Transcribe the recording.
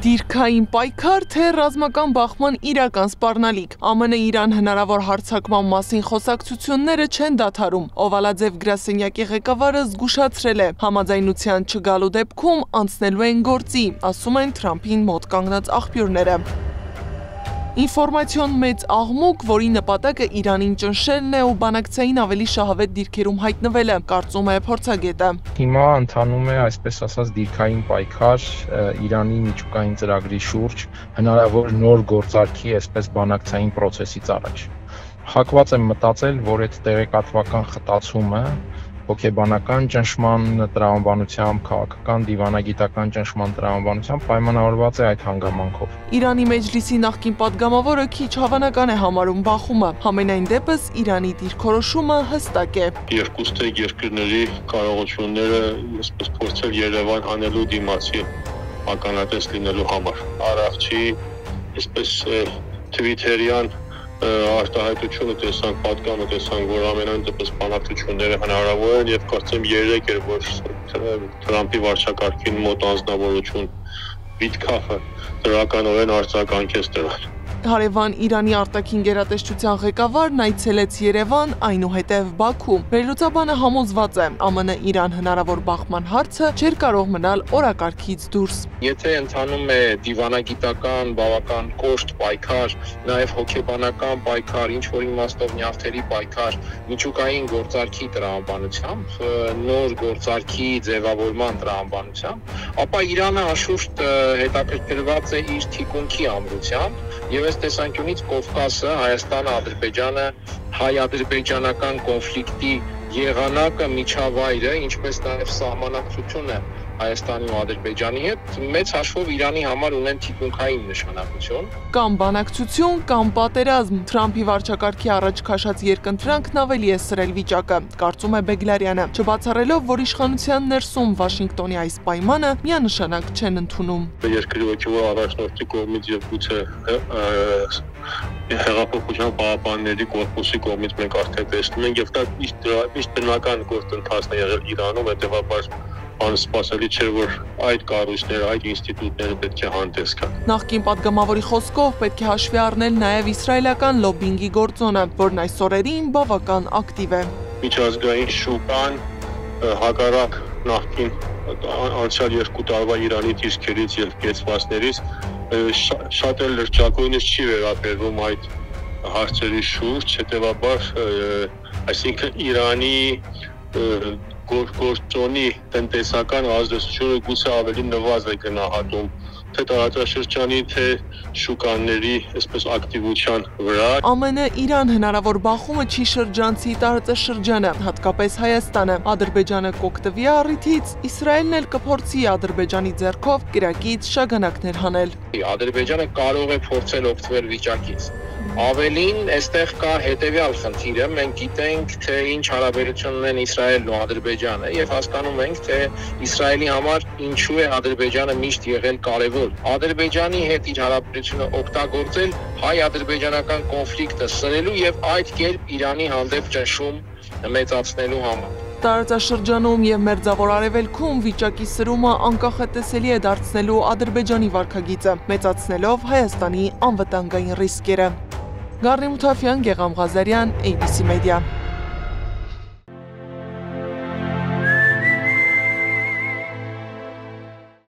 Դիրքային պայքար, թե ռազմական բախման իրական սպառնալիք։ ԱՄՆ Իրան հնարավոր հարձակման մասին խոսակցությունները չեն դադարում։ Օվալաձև գրասենյակի ղեկավարը զգուշացրել է, համաձայնության չգալու դեպքում անցնելու են գործի, ասում են Թրամփին մոտ կանգնած աղբյուրները։ Ինֆորմացիոն մեծ աղմուկ, որի նպատակը Իրանին ճնշելն է ու բանակցային ավելի շահավետ դիրքերում հայտնվելը, կարծում է փորձագետը։ Հիմա ընթանում է, այսպես ասած, դիրքային պայքար Իրանի միջուկային ծրագրի շուրջ, հնարավոր նոր գործարքի, այսպես բանակցային process-ից առաջ։ Հակված եմ մտածել, որ այդ տեղեկատվական խտացումը հոգեբանական ճնշման տրամաբանությամբ, քաղաքական դիվանագիտական ճնշման տրամաբանությամբ պայմանավորված է այդ հանգամանքով։ Իրանի Մեջլիսի նախկին падգամավորը քիչ հավանական է համարում բախումը, համենայն դեպս Իրանի դիրքորոշումը հստակ է։ Երկուստե երկրների կարողությունները այսպես փորձել Երևան անելու դիմացի ականատես լինելու համար։ Արարչի այսպես Twitter-յան արտահայտությունը տեսանք, պատկանը տեսանք, որ ամենայն դեպս բանակցությունները հնարավոր են եւ կարծեմ 3 էր, որ Թրամփի վարչակարգին մոտ անձնավորություն Վիտքաֆը դրականորեն արձագանքեց դրան։ Հարևան Իրանի արտաքին գերատեսչության ղեկավարն այցելեց Երևան, այնուհետև Բաքու։ Վերլուծաբանը համոզված է, ԱՄՆ Իրան հնարավոր բախման հարցը չէր կարող մնալ օրակարգից դուրս։ Եթե ընթանում է դիվանագիտական, բավական կոշտ պայքար, նաև հոգեբանական պայքար, ինչ որ իմաստով նյարդերի պայքար, միջուկային գործարքի տրամաբանությամբ, նոր գործարքի ձևավորման տրամաբանությամբ, ապա Իրանը անշուշտ հետաքրքրված է իր թիկունքի ամրությամբ եւ այս տեսանկյունից Կովկասը, Հայաստանը, Ադրբեջանը, հայ-ադրբեջանական կոնֆլիկտի եղանակը, միջավայրը, ինչպես նաև սահմանադրությունը Հայաստանի ու Ադրբեջանի հետ մեծ հաշվով Իրանի համար ունեն թիկունքային նշանակություն։ Կամ բանակցություն, կամ պատերազմ։ Թրամփի վարչակարգի առաջ քաշած երկընտրանքն ավելի է սրել վիճակը, կարծում է Բեգլարյանը, չբացառելով, որ իշխանության ներսում Վաշինգտոնի այս պայմանը միանշանակ չեն ընդունում։ Երկրի ոգևոր առաջնորդի կողմից եւ գուցե Հեղափոխության պահապանների կորպուսի կողմից մենք արդեն տեսնում ենք եւ դա միշտ բնական գործընթացն է եղել Իրանում, հետեւաբար անսպասելի չէ, որ այդ կառույցները, այդ ինստիտուտները պետք է հանդես գան։ Նախկին падգամավորի խոսքով պետք է հաշվի առնել նաև իսրայելական լոբինգի գործոնը, որն այս օրերին բավական ակտիվ է։ Միջազգային շուկան հակառակ նախկին անցյալ 2 տարվա Իրանի դիրքերից եւ կեցվածներից շատ էլ լրջակույնս չի վերաբերվում այդ հարցերի շուրջ, հետեւաբար այսինքն Իրանի գործոնի տնտեսական ազդեցությունը գուցե ավելի նվազ է գնահատում թե տարածաշրջանի, թե շուկաների այսպես ակտիվության վրա։ ԱՄՆ Իրան հնարավոր բախումը չի շրջանցի տարածաշրջանը, հատկապես Հայաստանը։ Ադրբեջանը կօգտվի առիթից, Իսրայելն էլ կփորձի Ադրբեջանի ձեռքով կրակից շագանակներ հանել։ Ադրբեջանը կարող է փորձել օգտվել վիճակից։ Ավելին, այստեղ կա հետևյալ խնդիրը, մենք գիտենք, թե ինչ հարաբերություն ունեն Իսրայելն ու Ադրբեջանը եւ հասկանում ենք, թե Իսրայելի համար ինչու է Ադրբեջանը միշտ եղել կարևոր։ Ադրբեջանի հետ իր հարաբերությունը օգտագործել հայ-ադրբեջանական կոնֆլիկտը սրելու եւ այդ կերպ Իրանի հանդեպ ճնշում մեծացնելու համար։ Տարածաշրջանում եւ Մերձավոր Արևելքում վիճակի սրումը անկախատեսելի է դարձնելու Ադրբեջանի վարքագիծը, մեծացնելով Հայաստանի անվտանգային ռիսկերը։ Գառնի Մութաֆյան, Գեգամ Ղազարյան, ABC Media։